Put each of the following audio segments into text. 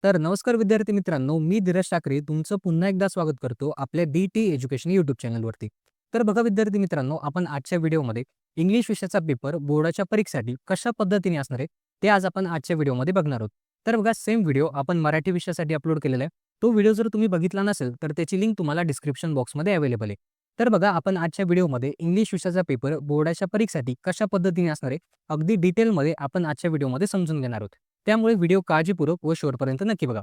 तर नमस्कार विद्यार्थी मित्रांनो, मी धीरज ठाकरे तुमचं पुन्हा एकदा स्वागत करतो आपल्या डी-टी एज्युकेशन यूट्यूब चॅनलवरती. तर बघा विद्यार्थी मित्रांनो, आपण आजच्या व्हिडिओमध्ये इंग्लिश विषयाचा पेपर बोर्डाच्या परीक्षेसाठी कशा पद्धतीने असणार आहे, ते आज आपण आजच्या व्हिडिओमध्ये बघणार आहोत. तर बघा सेम व्हिडिओ आपण मराठी विषयासाठी अपलोड केलेला आहे. तो व्हिडिओ जर तुम्ही बघितला नसेल, तर त्याची लिंक तुम्हाला डिस्क्रिप्शन बॉक्समध्ये अवेलेबल आहे. तर बघा आपण आजच्या व्हिडिओमध्ये इंग्लिश विषयाचा पेपर बोर्डाच्या परीक्षेसाठी कशा पद्धतीने असणार आहे, अगदी डिटेलमध्ये आपण आजच्या व्हिडिओमध्ये समजून घेणार आहोत. त्यामुळे व्हिडिओ काळजीपूर्वक व शेवटपर्यंत नक्की बघा.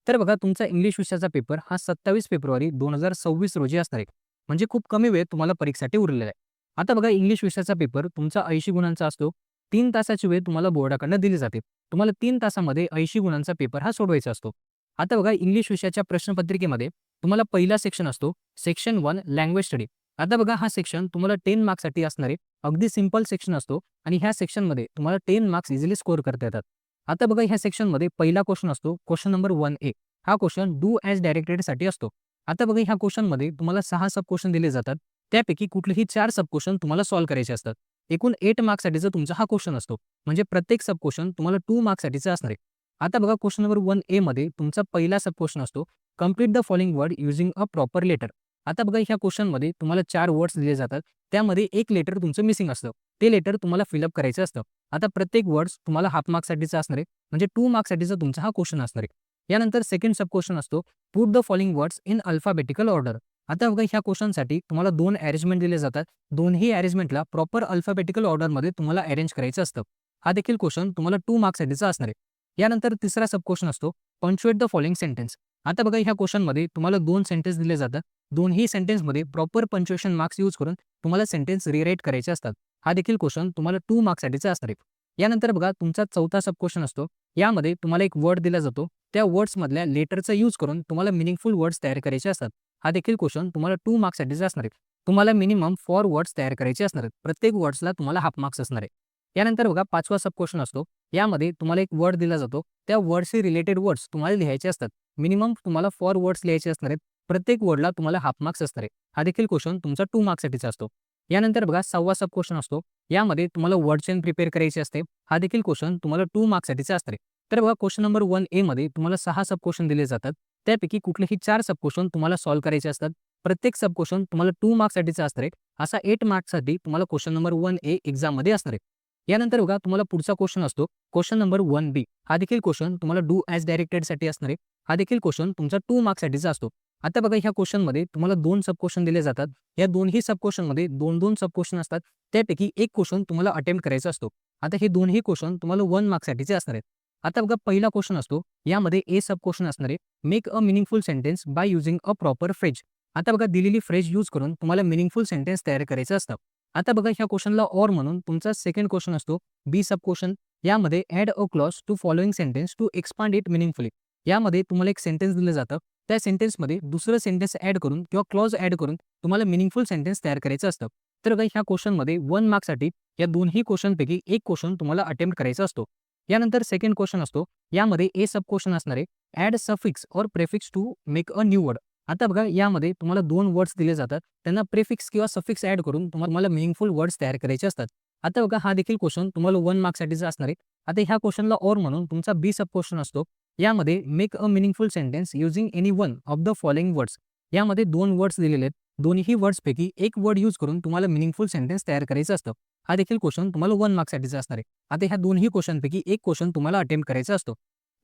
तर बघा तुमचा इंग्लिश विषयाचा पेपर हा 27 फेब्रुवारी 2026 रोजी असणार आहे. म्हणजे खूप कमी वेळ तुम्हाला परीक्षेसाठी उरलेला आहे. आता बघा इंग्लिश विषयाचा पेपर तुमचा 80 गुणांचा असतो. 3 तासाची वेळ तुम्हाला बोर्डाकडून दिली जाते. तुम्हाला 3 तासामध्ये 80 गुणांचा पेपर हा सोडवायचा असतो. आता बघा इंग्लिश विषयाच्या प्रश्नपत्रिकेमध्ये तुम्हाला पहिला सेक्शन असतो, सेक्शन 1 लँग्वेज स्टडी. आता बघा हा सेक्शन तुम्हाला 10 मार्क्ससाठी असणार आहे. अगदी सिंपल सेक्शन असतो आणि ह्या सेक्शनमध्ये तुम्हाला 10 मार्क्स इझिली स्कोर करता येतात. आता बघा ह्या सेक्शनमध्ये पहिला क्वेश्चन असतो, क्वेश्चन नंबर 1A. हा क्वेश्चन डू ॲज डायरेक्टेडसाठी असतो. आता बघा ह्या क्वेश्चनमध्ये तुम्हाला 6 सब क्वेश्चन दिले जातात. त्यापैकी कुठलेही 4 सब क्वेश्चन तुम्हाला सॉल्व्ह करायचे असतात. एकूण 8 मार्क्ससाठीचा तुमचा हा क्वेश्चन असतो. म्हणजे प्रत्येक सब क्वेश्चन तुम्हाला 2 मार्क्ससाठीचा असणार आहे. आता बघा क्वेश्चन नंबर 1A मध्ये तुमचा पहिला सब क्वेश्चन असतो, complete the following word using a proper letter. आता बघा ह्या क्वेश्चनमध्ये तुम्हाला 4 वर्ड्स दिले जातात. त्यामध्ये एक लेटर तुमचं मिसिंग असतं. ते लेटर तुम्हाला फिलअप करायचं असतं. आता प्रत्येक वर्ड्स तुम्हाला हाफ मार्क्ससाठीचा असणार आहे. म्हणजे 2 मार्क्ससाठीचा तुमचा हा क्वेश्चन असणार आहे. यानंतर सेकंड सब क्वेश्चन असतो, put the following words in alphabetical order. आता बघा ह्या क्वेश्चनसाठी तुम्हाला 2 अरेंजमेंट दिले जातात. दोन्ही अरेंजमेंटला प्रॉपर अल्फाबेटिकल ऑर्डरमध्ये तुम्हाला अरेंज करायचं असतं. हा देखील क्वेश्चन तुम्हाला 2 मार्क्ससाठीचा असणार आहे. यानंतर तिसरा सब क्वेश्चन असतो, पंक्च्युएट द फॉलोइंग सेंटेन्स. आता बघा ह्या क्वेश्चनमध्ये तुम्हाला 2 सेंटेन्स दिले जातात. दोन्ही सेंटेन्समध्ये प्रॉपर पंक्च्युएशन मार्क्स यूज करून तुम्हाला सेंटेन्स रिराईट करायचे असतात. हा देखील क्वेश्चन तुम्हाला 2 मार्क्ससाठीचा असणार आहे. यानंतर बघा तुमचा चौथा सब क्वेश्चन असतो. यामध्ये तुम्हाला एक वर्ड दिला जातो. त्या वर्ड्समधल्या लेटरचा यूज करून तुम्हाला मिनिंगफुल वर्ड्स तयार करायचे असतात. हा देखील क्वेश्चन तुम्हाला 2 मार्क्ससाठीचा असणार आहे. तुम्हाला मिनिमम 4 वर्ड्स तयार करायचे असणार आहेत. प्रत्येक वर्ड्सला तुम्हाला हाफ मार्क्स असणार आहे. यानंतर बघा पाचवा सब क्वेश्चन असतो. यामध्ये तुम्हाला एक वर्ड दिला जातो. त्या वर्डशी रिलेटेड वर्ड्स तुम्हाला लिहायचे असतात. मिनिमम तुम्हाला 4 वर्ड्स लिहायचे असणार आहेत. प्रत्येक वर्डला तुम्हाला हाफ मार्क्स असणार आहे. हा देखील क्वेश्चन तुमचा 2 मार्क्ससाठीचा असतो. यानंतर बघा 6वा सब क्वेश्चन असतो. यामध्ये तुम्हाला वर्ड चेन प्रिपेअर करायची असते. हा देखील क्वेश्चन तुम्हाला 2 मार्क्ससाठीचा असणार आहे. तर बघा क्वेश्चन नंबर 1A मध्ये तुम्हाला 6 सब क्वेश्चन दिले जातात. त्यापैकी कुठलेही 4 सब क्वेश्चन तुम्हाला सॉल्व्ह करायचे असतात. प्रत्येक सब क्वेश्चन तुम्हाला 2 मार्क्ससाठीचा असणार आहे. असा 8 मार्क्ससाठी तुम्हाला क्वेश्चन नंबर 1A एक्झाममध्ये असणार आहे. यानंतर बघा तुम्हाला पुढचा क्वेश्चन असतो, क्वेश्चन नंबर 1B. हा देखील क्वेश्चन तुम्हाला डू ॲज डायरेक्टेडसाठी असणार आहे. हा देखील क्वेश्चन तुमचा 2 मार्क्ससाठीचा असतो. आता बघा ह्या क्वेश्चनमध्ये तुम्हाला 2 सब क्वेश्चन दिले जातात. या दोन्ही सब क्वेश्चनमध्ये 2-2 सब क्वेश्चन असतात. त्यापैकी एक क्वेश्चन तुम्हाला अटेम्प्ट करायचा असतो. आता हे दोन्ही क्वेश्चन तुम्हाला 1 मार्क्ससाठीचे असणार आहेत. आता बघा पहिला क्वेश्चन असतो. यामध्ये ए सब क्वेश्चन असणार आहे, make a meaningful sentence by using a proper phrase. आता बघा दिलेली फ्रेज यूज करून तुम्हाला मीनिंगफुल सेंटेन्स तयार करायचं असतं. आता बघा ह्या क्वेश्चनला ऑर म्हणून तुमचा सेकंड क्वेश्चन असतो, बी सब क्वेश्चन. यामध्ये add a clause to following sentence to expand it meaningfully. यामध्ये तुम्हाला एक सेंटेन्स दिलं जातं. त्या सेंटेन्समध्ये दुसरं सेंटेन्स ॲड करून किंवा क्लॉज ॲड करून तुम्हाला मीनिंगफुल सेंटेन्स तयार करायचं असतं. तर बघा ह्या क्वेश्चनमध्ये 1 मार्क्ससाठी या दोन्ही क्वेश्चनपैकी एक क्वेश्चन तुम्हाला अटेम्प्ट करायचा असतो. यानंतर सेकंड क्वेश्चन असतो. यामध्ये ए सब क्वेश्चन असणार आहे, add suffix or prefix to make a new word. आता बघा यामध्ये तुम्हाला 2 वर्ड्स दिले जातात. त्यांना प्रेफिक्स किंवा सफिक्स ॲड करून तुम्हाला मीनिंगफुल वर्ड्स तयार करायचे असतात. आता बघा हा देखील क्वेश्चन तुम्हाला 1 मार्क्ससाठीचा असणार आहे. आता ह्या क्वेश्चनला ऑर म्हणून तुमचा बी सब क्वेश्चन असतो. यामध्ये make a meaningful sentence using any one of the following words. यामध्ये 2 वर्ड्स दिलेले आहेत. दोन्ही वर्ड्सपैकी एक वर्ड यूज करून तुम्हाला मीनिंगफुल सेंटेन्स तयार करायचं असतं. हा देखील क्वेश्चन तुम्हाला 1 मार्क्ससाठीचा असणार आहे. आता ह्या दोन्ही क्वेश्चनपैकी एक क्वेश्चन तुम्हाला अटेम्प्ट करायचा असतो.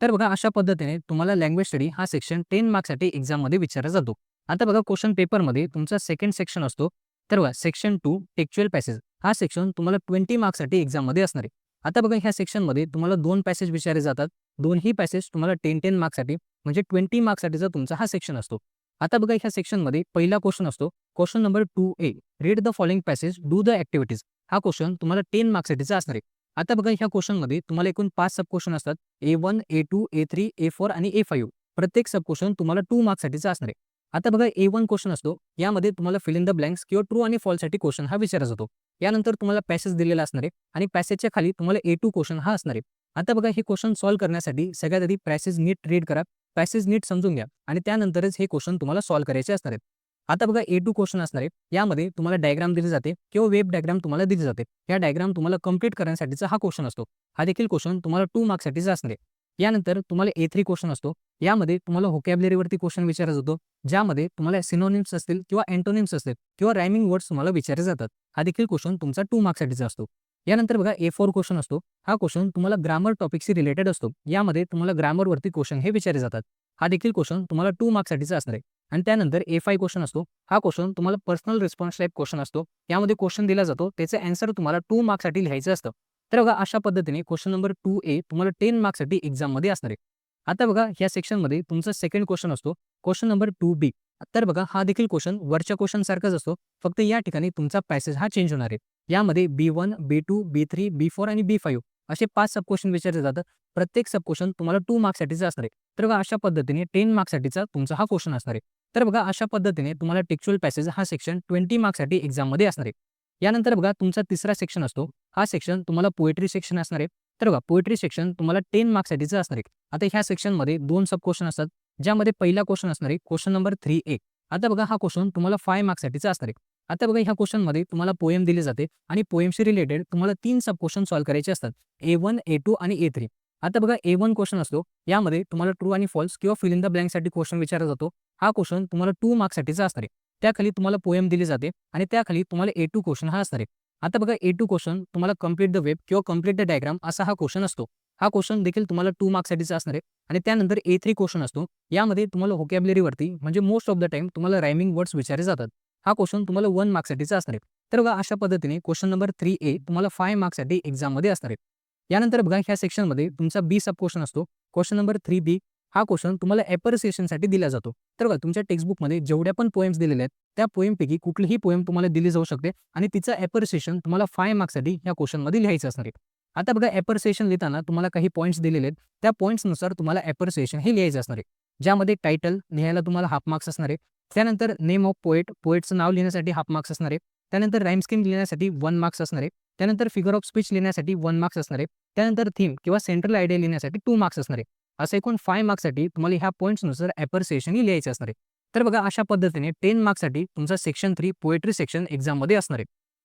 तर बघा अशा पद्धतीने तुम्हाला लँग्वेज स्टडी हा सेक्शन 10 मार्क्ससाठी एक्झाममध्ये विचारला जातो. आता बघा क्वेश्चन पेपरमध्ये तुमचा सेकंड सेक्शन असतो. तर बघा सेक्शन 2 टेक्स्चुअल पॅसेज. हा सेक्शन तुम्हाला 20 मार्क्ससाठी एक्झाममध्ये असणार आहे. आता बघा ह्या सेक्शनमध्ये तुम्हाला 2 पॅसेज विचारले जातात. दोन्ही पॅसेज तुम्हाला 10-10 मार्क्ससाठी म्हणजे 20 मार्क्ससाठीचा तुमचा हा सेक्शन असतो. आता बघा ह्या सेक्शनमध्ये पहिला क्वेश्चन असतो, question number 2A. Read the following passage, do the activities. हा क्वेश्चन तुम्हाला 10 मार्क्ससाठीचा असणार आहे. आता बघा ह्या क्वेश्चनमध्ये तुम्हाला एकूण 5 सब क्वेश्चन असतात. A1, A2, A3, A4 आणि A5. प्रत्येक सब क्वेश्चन तुम्हाला 2 मार्क्ससाठीचा असणार आहे. आता बघा A1 क्वेश्चन असतो. यामध्ये तुम्हाला फिल इन द ब्लँक्स किंवा ट्रू आणि फॉल्ससाठी क्वेश्चन हा विचारला जातो. यानंतर तुम्हाला पॅसेज दिलेला असणार आहे आणि पॅसेजच्या खाली तुम्हाला A2 क्वेश्चन हा असणार आहे. आता बघा हे क्वेश्चन सॉल्व्ह करण्यासाठी सगळ्यात आधी पॅसेज नीट रीड करा, पॅसेज नीट समजून घ्या आणि त्यानंतरच हे क्वेश्चन तुम्हाला सॉल्व्ह करायचे असणार आहेत. आता बघा A2 क्वेश्चन असणार आहे. यामध्ये तुम्हाला डायग्राम दिली जाते किंवा वेब डायग्राम तुम्हाला दिली जाते. या डायग्राम तुम्हाला कंप्लीट करण्यासाठीचा हा क्वेश्चन असतो. हा देखील क्वेश्चन तुम्हाला 2 मार्क्ससाठीचा असणार आहे. यानंतर तुम्हाला A3 क्वेश्चन असतो. यामध्ये तुम्हाला व्होकॅब्युलरीवरती क्वेश्चन विचारला जातो, ज्यामध्ये तुम्हाला सिनोनिम्स असतील किंवा अँटोनिम्स असतील किंवा रायमिंग वर्ड्स तुम्हाला विचारले जातात. हा देखील क्वेश्चन तुमचा 2 मार्क्ससाठीचा असतो. यानंतर बघा A4 क्वेश्चन असतो. हा क्वेश्चन तुम्हाला ग्रामर टॉपिकशी रिलेटेड असतो. यामध्ये तुम्हाला ग्रामरवरती क्वेश्चन हे विचारले जातात. हा देखील क्वेश्चन तुम्हाला 2 मार्क्ससाठीचा असणार आहे. आणि त्यानंतर A5 क्वेश्चन असतो. हा क्वेश्चन तुम्हाला पर्सनल रिस्पॉन्स टाइप क्वेश्चन असतो. यामध्ये क्वेश्चन दिला जातो, त्याचे आन्सर तुम्हाला 2 मार्क्ससाठी लिहायचं असतं. तर बघा अशा पद्धतीने क्वेश्चन नंबर 2A तुम्हाला 10 मार्क्ससाठी एक्झाममध्ये असणार आहे. आता बघा ह्या सेक्शनमध्ये तुमचा सेकंड क्वेश्चन असतो, क्वेश्चन नंबर 2B. तर बघा हा देखील क्वेश्चन वरच्या क्वेश्चन सारखाच असतो, फक्त या ठिकाणी तुमचा पॅसेज हा चेंज होणार आहे. यामध्ये B1, B2, B3, B4 आणि B5 असे 5 सब क्वेश्चन विचारले जातात. प्रत्येक सब क्वेश्चन तुम्हाला 2 मार्क्ससाठीचा असणार आहे. तर बघा अशा पद्धतीने 10 मार्क्ससाठीचा तुमचा हा क्वेश्चन असणार आहे. तर बघा अशा पद्धतीने तुम्हाला टेक्स्चुअल पॅसेज हा सेक्शन 20 मार्क्ससाठी एक्झाममध्ये असणार आहे. यानंतर बघा तुमचा तिसरा सेक्शन असतो. हा सेक्शन तुम्हाला पोएट्री सेक्शन असणार आहे. तर बघा पोएट्री सेक्शन तुम्हाला 10 मार्क्ससाठीचं असणार आहे. आता ह्या सेक्शनमध्ये 2 सब क्वेश्चन असतात, ज्यामध्ये पहिला क्वेश्चन असणार आहे क्वेश्चन नंबर 3A. आता बघा हा क्वेश्चन तुम्हाला 5 मार्क्ससाठीचा असणार आहे. आता बघा ह्या क्वेश्चनमध्ये तुम्हाला पोएम दिली जाते आणि पोएमशी रिलेटेड तुम्हाला 3 सब क्वेश्चन सॉल्व्ह करायचे असतात. A1, A2 आणि A3. आता बघा A1 क्वेश्चन असतो. यामध्ये तुम्हाला ट्रू आणि फॉल्स किंवा फिल इन द ब्लँकसाठी क्वेश्चन विचारला जातो. हा क्वेश्चन तुम्हाला 2 मार्क्ससाठीचा असणार आहे. त्याखाली तुम्हाला पोएम दिली जाते आणि त्याखाली तुम्हाला A2 क्वेश्चन हा असणार आहे. आता बघा A2 क्वेश्चन तुम्हाला कंप्लीट द वेब किंवा कंप्लीट द डायग्राम असा हा क्वेश्चन असतो. हा क्वेश्चन देखील तुम्हाला 2 मार्क्ससाठीचा असणार आहे. आणि त्यानंतर A3 क्वेश्चन असतो. यामध्ये तुम्हाला व्होकॅब्युलरीवरती म्हणजे मोस्ट ऑफ द टाईम तुम्हाला रायमिंग वर्ड्स विचारले जातात. हा क्वेश्चन तुम्हाला 1 मार्क्ससाठीचा असणार आहे. तर बघा अशा पद्धतीने क्वेश्चन नंबर 3A तुम्हाला 5 मार्क्ससाठी एक्झाममध्ये असणार आहे. यानंतर बघा ह्या सेक्शनमध्ये तुमचा B सब क्वेश्चन असतो. Question number 3B. हा क्वेश्चन तुम्हाला ॲप्रिसिएशनसाठी दिला जातो. तर बघा तुमच्या टेक्स्टबुकमध्ये जेवढ्या पण पोएम्स दिलेल्या आहेत, त्या पोएमपैकी कुठलीही पोएम तुम्हाला दिली जाऊ शकते आणि तिचं ॲप्रिसिएशन तुम्हाला 5 मार्क्ससाठी ह्या क्वेश्चनमध्ये लिहायचं असणार आहे. आता बघा ॲप्रिसिएशन लिहिताना तुम्हाला काही पॉईंट्स दिलेले आहेत. त्या पॉईंट्सनुसार तुम्हाला ॲप्रिसिएशन हे लिहायचं असणार आहे. ज्यामध्ये टायटल लिहायला तुम्हाला हाफ मार्क्स असणार आहे. त्यानंतर नेम ऑफ पोएट, पोएटचं नाव लिहिण्यासाठी हाफ मार्क्स असणार आहे. त्यानंतर राईम स्कीम लिहिण्यासाठी 1 मार्क्स असणार आहे. त्यानंतर फिगर ऑफ स्पीच लिहिण्यासाठी 1 मार्क्स असणार आहे. त्यानंतर थीम किंवा सेंट्रल आयडिया लिहिण्यासाठी 2 मार्क्स असणार आहे. असं एकूण 5 मार्क्ससाठी तुम्हाला ह्या पॉईंट्सनुसार ॲप्रिसिएशन ही लिहायचं असणार आहे. तर बघा अशा पद्धतीने 10 मार्क्ससाठी तुमचा सेक्शन 3 पोएट्री सेक्शन एक्झाममध्ये असणार आहे.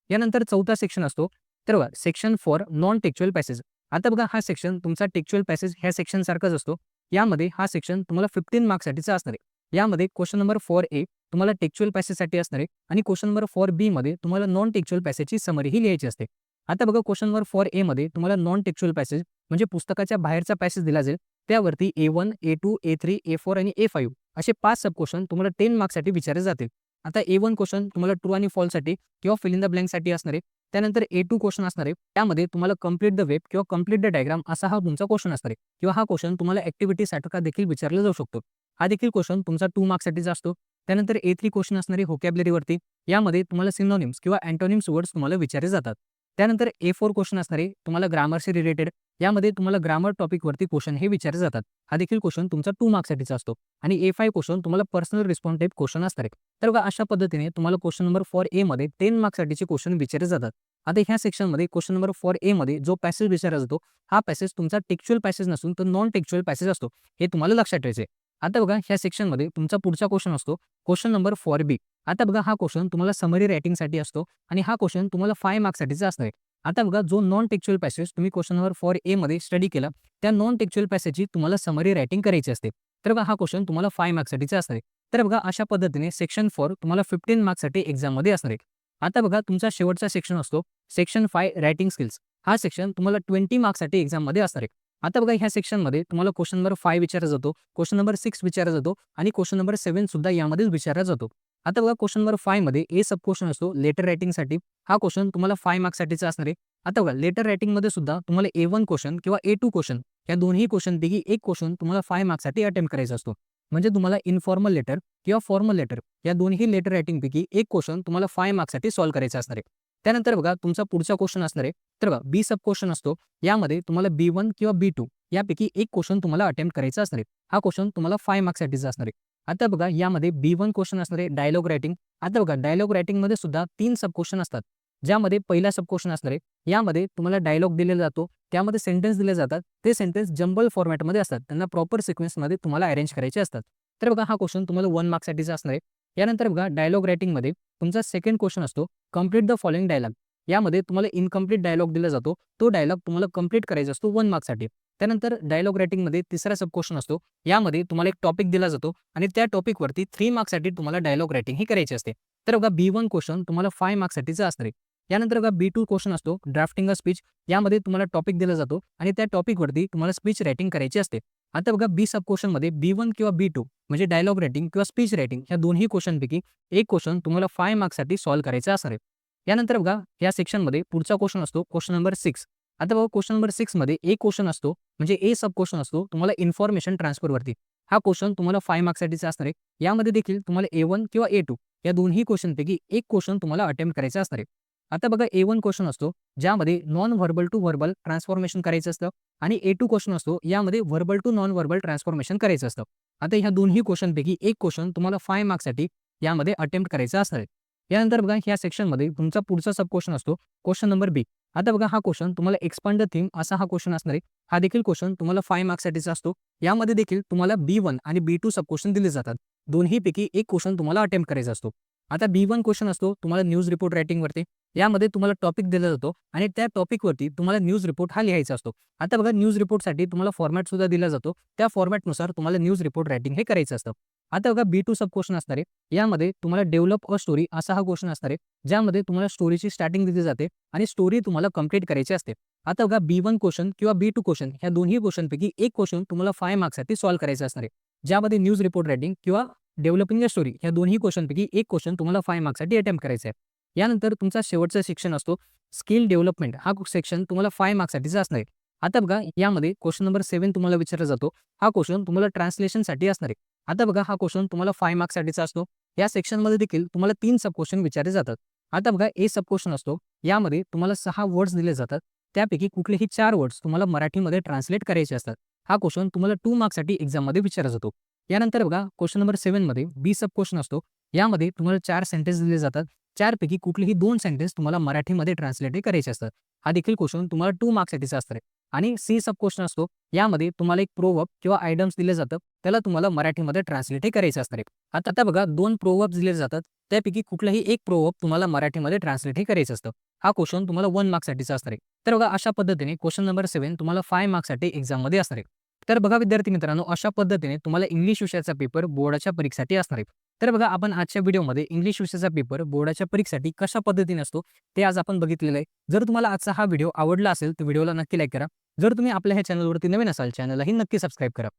यानंतर चौथा सेक्शन असतो. तर बघा section for non textual passage. आता बघा हा सेक्शन तुमचा टेक्स्चुअल पॅसेज ह्या सेक्शन सारखाच असतो. यामध्ये हा सेक्शन तुम्हाला 15 मार्क्ससाठीचा असणार आहे. यामध्ये क्वेश्चन नंबर 4A तुम्हाला टेक्स्चुअल पॅसेजसाठी असणार आहे आणि क्वेश्चन नंबर 4B मध्ये तुम्हाला नॉन टेक्स्चुअल पॅसेजची समरी ही लिहायची असते. आता बघा क्वेश्चन नंबर 4A मध्ये तुम्हाला नॉन टेक्स्चुअल पॅसेज म्हणजे पुस्तकाच्या बाहेरचा पॅसेज दिला जाईल. त्यावरती A1, A2, A3, A4 आणि A5 असे 5 सब क्वेश्चन तुम्हाला 10 मार्क्ससाठी विचारले जातील. आता A1 क्वेश्चन तुम्हाला ट्रू आणि फॉल्ससाठी किंवा फिल इन द ब्लँकसाठी असणार आहे. त्यानंतर A2 क्वेश्चन असणार आहे. त्यामध्ये तुम्हाला कंप्लीट द वेब किंवा कंप्लीट द डायग्राम असा हा तुमचा क्वेश्चन असणार आहे किंवा हा क्वेश्चन तुम्हाला ॲक्टिव्हिटीसाठी देखील विचारला जाऊ शकतो. हा देखील क्वेश्चन तुमचा 2 मार्क्ससाठीचा असतो. त्यानंतर A3 क्वेश्चन असणार आहे व्होकॅब्युलरीवरती. यामध्ये तुम्हाला सिनोनिम्स किंवा अँटोनिम्स वर्ड्स तुम्हाला विचारले जातात. त्यानंतर A4 क्वेश्चन असणार आहे तुम्हाला ग्रामरशी रिलेटेड. यामध्ये तुम्हाला ग्रामर टॉपिकवरती क्वेश्चन हे विचारले जातात. हा देखील क्वेश्चन तुमचा 2 मार्क्ससाठीचा असतो. आणि A5 क्वेश्चन तुम्हाला पर्सनल रिस्पॉन्स टाइप क्वेश्चन असणार आहे. तर बघा अशा पद्धतीने तुम्हाला क्वेश्चन नंबर 4A मध्ये 10 मार्क्ससाठीचे क्वेश्चन विचारले जातात. आता ह्या सेक्शनमध्ये क्वेश्चन नंबर 4A मध्ये जो पॅसेज विचारला जातो, हा पॅसेज तुमचा टेक्स्चुअल पॅसेज नसून तर नॉन टेक्स्चुअल पॅसेज असतो. हे तुम्हाला लक्षात ठेवायचं आहे. आता बघा ह्या सेक्शनमध्ये तुमचा पुढचा क्वेश्चन असतो क्वेश्चन नंबर 4B. आता बघा हा क्वेश्चन तुम्हाला समरी रायटिंगसाठी असतो आणि हा क्वेश्चन तुम्हाला 5 मार्क्ससाठीचा असणार आहे. आता बघा जो नॉन टेक्स्चुअल पॅसेज तुम्ही क्वेश्चन नंबर 4A मध्ये स्टडी केला, त्या नॉन टेक्स्चुअल पॅसेजची तुम्हाला समरी रायटिंग करायची असते. तर बघा हा क्वेश्चन तुम्हाला 5 मार्क्ससाठीचा असणार आहे. तर बघा अशा पद्धतीने सेक्शन 4 तुम्हाला 15 मार्क्ससाठी एक्झाममध्ये असणार आहे. आता बघा तुमचा शेवटचा सेक्शन असतो सेक्शन 5 रायटिंग स्किल्स. हा सेक्शन तुम्हाला 20 मार्क्ससाठी एक्झाममध्ये असणार आहे. आता बघा ह्या सेक्शनमध्ये तुम्हाला क्वेश्चन नंबर 5 विचारला जातो, क्वेश्चन नंबर 6 विचारला जातो आणि क्वेश्चन नंबर 7 सुद्धा यामध्येच विचारला जातो. आता बघा क्वेश्चन नंबर 5 मध्ये A सब क्वेश्चन असतो लेटर रायटिंगसाठी. हा क्वेश्चन तुम्हाला 5 मार्क्ससाठीचा असणार आहे. आता बघा लेटर रायटिंगमध्ये सुद्धा तुम्हाला A1 क्वेश्चन किंवा A2 क्वेश्चन या दोन्ही क्वेश्चनपैकी एक क्वेश्चन तुम्हाला 5 मार्क्ससाठी अटेम्प्ट करायचा असतो. म्हणजे तुम्हाला इन्फॉर्मल लेटर किंवा फॉर्मल लेटर या दोन्ही लेटर रायटिंगपैकी एक क्वेश्चन तुम्हाला 5 मार्क्ससाठी सॉल्व्ह करायचा असणार आहे. त्यानंतर बघा तुमचा पुढचा क्वेश्चन असणार आहे. तर बघा B सब क्वेश्चन असतो. यामध्ये तुम्हाला B1 किंवा B2 यापैकी एक क्वेश्चन तुम्हाला अटेम्प्ट करायचा असणार आहे. हा क्वेश्चन तुम्हाला 5 मार्क्ससाठीचा असणार आहे. आता बघा यामध्ये B1 क्वेश्चन असणार आहे डायलॉग रायटिंग. आता बघा डायलॉग रायटिंगमध्ये सुद्धा 3 सब क्वेश्चन असतात. ज्यामध्ये पहिला सब क्वेश्चन असणार आहे. यामध्ये तुम्हाला डायलॉग दिलेला जातो. त्यामध्ये सेंटेन्स दिले जातात. ते सेंटेन्स जंबल फॉर्मॅटमध्ये असतात. त्यांना प्रॉपर सिक्वेन्समध्ये तुम्हाला अरेंज करायचे असतात. तर बघा हा क्वेश्चन तुम्हाला 1 मार्क्ससाठीचा असणार आहे. यानंतर बघा डायलॉग रायटिंगमध्ये तुमचा सेकंड क्वेश्चन असतो कंप्लीट द फॉलोइंग डायलॉग. यामध्ये तुम्हाला इनकम्प्लीट डायलॉग दिला जातो. तो डायलॉग तुम्हाला कंप्लीट करायचा असतो 1 मार्क्ससाठी. त्यानंतर डायलॉग रायटिंगमध्ये तिसरा सब क्वेश्चन असतो. यामध्ये तुम्हाला एक टॉपिक दिला जातो आणि त्या टॉपिकवरती 3 मार्क्ससाठी तुम्हाला डायलॉग रायटिंग ही करायची असते. तर बघा B1 क्वेश्चन तुम्हाला 5 मार्क्ससाठीचा असणार आहे. यानंतर बघा B2 क्वेश्चन असतो ड्राफ्टिंग अ स्पीच. यामध्ये तुम्हाला टॉपिक दिला जातो आणि त्या टॉपिकवरती तुम्हाला स्पीच रायटिंग करायची असते. आता बघा बी सब क्वेश्चनमध्ये B1 किंवा B2 म्हणजे डायलॉग रायटिंग किंवा स्पीच रायटिंग ह्या दोन्ही क्वेश्चनपैकी एक क्वेश्चन तुम्हाला 5 मार्क्ससाठी सॉल्व्ह करायचा असणार आहे. यानंतर बघा या सेक्शनमध्ये पुढचा क्वेश्चन असतो क्वेश्चन नंबर 6. आता बघा क्वेश्चन नंबर 6 मध्ये एक क्वेश्चन असतो म्हणजे ए सब क्वेश्चन असतो तुम्हाला इन्फॉर्मेशन ट्रान्सफरवरती. हा क्वेश्चन तुम्हाला 5 मार्क्ससाठीचा असणार आहे. यामध्ये देखील तुम्हाला A1 किंवा A2 या दोन्ही क्वेश्चनपैकी एक क्वेश्चन तुम्हाला अटेम्प्ट करायचा असणार आहे. आता बघा A1 क्वेश्चन असतो ज्यामध्ये non verbal to verbal transformation करायचं असतं आणि A2 क्वेश्चन असतो यामध्ये verbal to non verbal transformation करायचं असतं. आता ह्या दोन्ही क्वेश्चनपैकी एक क्वेश्चन तुम्हाला 5 मार्क्ससाठी यामध्ये अटेम्प्ट करायचा असणार आहे. यानंतर बघा ह्या सेक्शनमध्ये तुमचा पुढचा सब क्वेश्चन असतो क्वेश्चन नंबर बी. आता बघा हा क्वेश्चन तुम्हाला एक्सपांड द थीम असा हा क्वेश्चन असणार आहे. हा देखील क्वेश्चन तुम्हाला 5 मार्क्ससाठीचा असतो. यामध्ये देखील तुम्हाला B1 आणि B2 सब क्वेश्चन दिले जातात. दोन्हीपैकी एक क्वेश्चन तुम्हाला अटेम्प्ट करायचा असतो. आता B1 क्वेश्चन असतो तुम्हाला न्यूज रिपोर्ट रायटिंगवरती. यामध्ये तुम्हाला टॉपिक दिला जातो आणि त्या टॉपिकवरती तुम्हाला न्यूज रिपोर्ट हा लिहायचा असतो. आता बघा न्यूज रिपोर्टसाठी तुम्हाला फॉर्मॅट सुद्धा दिला जातो. त्या फॉर्मॅटनुसार तुम्हाला न्यूज रिपोर्ट रायटिंग हे करायचं असतं. आता बघा B2 सब क्वेश्चन असणार आहे. यामध्ये तुम्हाला डेव्हलप अ स्टोरी असा हा क्वेश्चन असणार आहे. ज्यामध्ये तुम्हाला स्टोरीची स्टार्टिंग दिली जाते आणि स्टोरी तुम्हाला कंप्लीट करायची असते. आता बघा B1 क्वेश्चन किंवा B2 क्वेश्चन ह्या दोन्ही क्वेश्चनपैकी एक क्वेश्चन तुम्हाला 5 मार्क्ससाठी सॉल्व्ह करायचा असणार आहे. ज्यामध्ये न्यूज रिपोर्ट रायटिंग किंवा डेव्हलपिंग अ स्टोरी ह्या दोन्ही क्वेश्चनपैकी एक क्वेश्चन तुम्हाला 5 मार्क्ससाठी अटेम्प्ट करायचा आहे. यानंतर तुमचा शेवटचा सेक्शन असतो स्किल डेव्हलपमेंट. हा सेक्शन तुम्हाला 5 मार्क्ससाठीचा असणार आहे. आता बघा यामध्ये क्वेश्चन नंबर 7 तुम्हाला विचारला जातो. हा क्वेश्चन तुम्हाला ट्रान्सलेशनसाठी असणार आहे. आता बघा हा क्वेश्चन तुम्हाला 5 मार्क्ससाठीचा असतो. या सेक्शनमध्ये देखील तुम्हाला 3 सब क्वेश्चन विचारले जातात. आता बघा ए सब क्वेश्चन असतो. यामध्ये तुम्हाला 6 वर्ड्स दिले जातात. त्यापैकी कुठलेही 4 वर्ड्स तुम्हाला मराठीमध्ये ट्रान्सलेट करायचे असतात. हा क्वेश्चन तुम्हाला 2 मार्क्ससाठी एक्झाममध्ये विचारला जातो. यानंतर बघा क्वेश्चन नंबर 7 मध्ये बी सब क्वेश्चन असतो. यामध्ये तुम्हाला 4 सेंटेन्स दिले जातात. 4 पैकी कुठलेही 2 सेंटेन्स तुम्हाला मराठीमध्ये ट्रान्सलेट करायचे असतात. हा देखील क्वेश्चन तुम्हाला 2 मार्क्ससाठीचा असणार आहे. आणि सी सब क्वेश्चन असतो. यामध्ये तुम्हाला एक प्रोव्हर्ब किंवा आयडम्स दिले जातात. त्याला तुम्हाला मराठीमध्ये ट्रान्सलेट करायचं असणार आहे. आता बघा 2 प्रोव्हर्ब्स दिले जातात. त्यापैकी कुठलाही एक प्रोव्हर्ब तुम्हाला मराठीमध्ये ट्रान्सलेट करायचं असतं. हा क्वेश्चन तुम्हाला 1 मार्क्ससाठीचा असणार आहे. तर बघा अशा पद्धतीने क्वेश्चन नंबर 7 तुम्हाला 5 मार्क्ससाठी एक्झाममध्ये असणार आहे. तर बघा विद्यार्थी मित्रांनो अशा पद्धतीने तुम्हाला इंग्लिश विषयाचा पेपर बोर्डाच्या परीक्षेसाठी असणार आहे. तर बघा आपण आजच्या व्हिडिओमध्ये इंग्लिश विषयाचा पेपर बोर्डाच्या परीक्षेसाठी कशा पद्धतीने असतो ते आज आपण बघितलेलं आहे. जर तुम्हाला आजचा हा व्हिडिओ आवडला असेल तर व्हिडिओला नक्की लाईक करा. जर तुम्ही आपल्या ह्या चॅनलवरती नवीन असाल चॅनललाही नक्की सबस्क्राईब करा.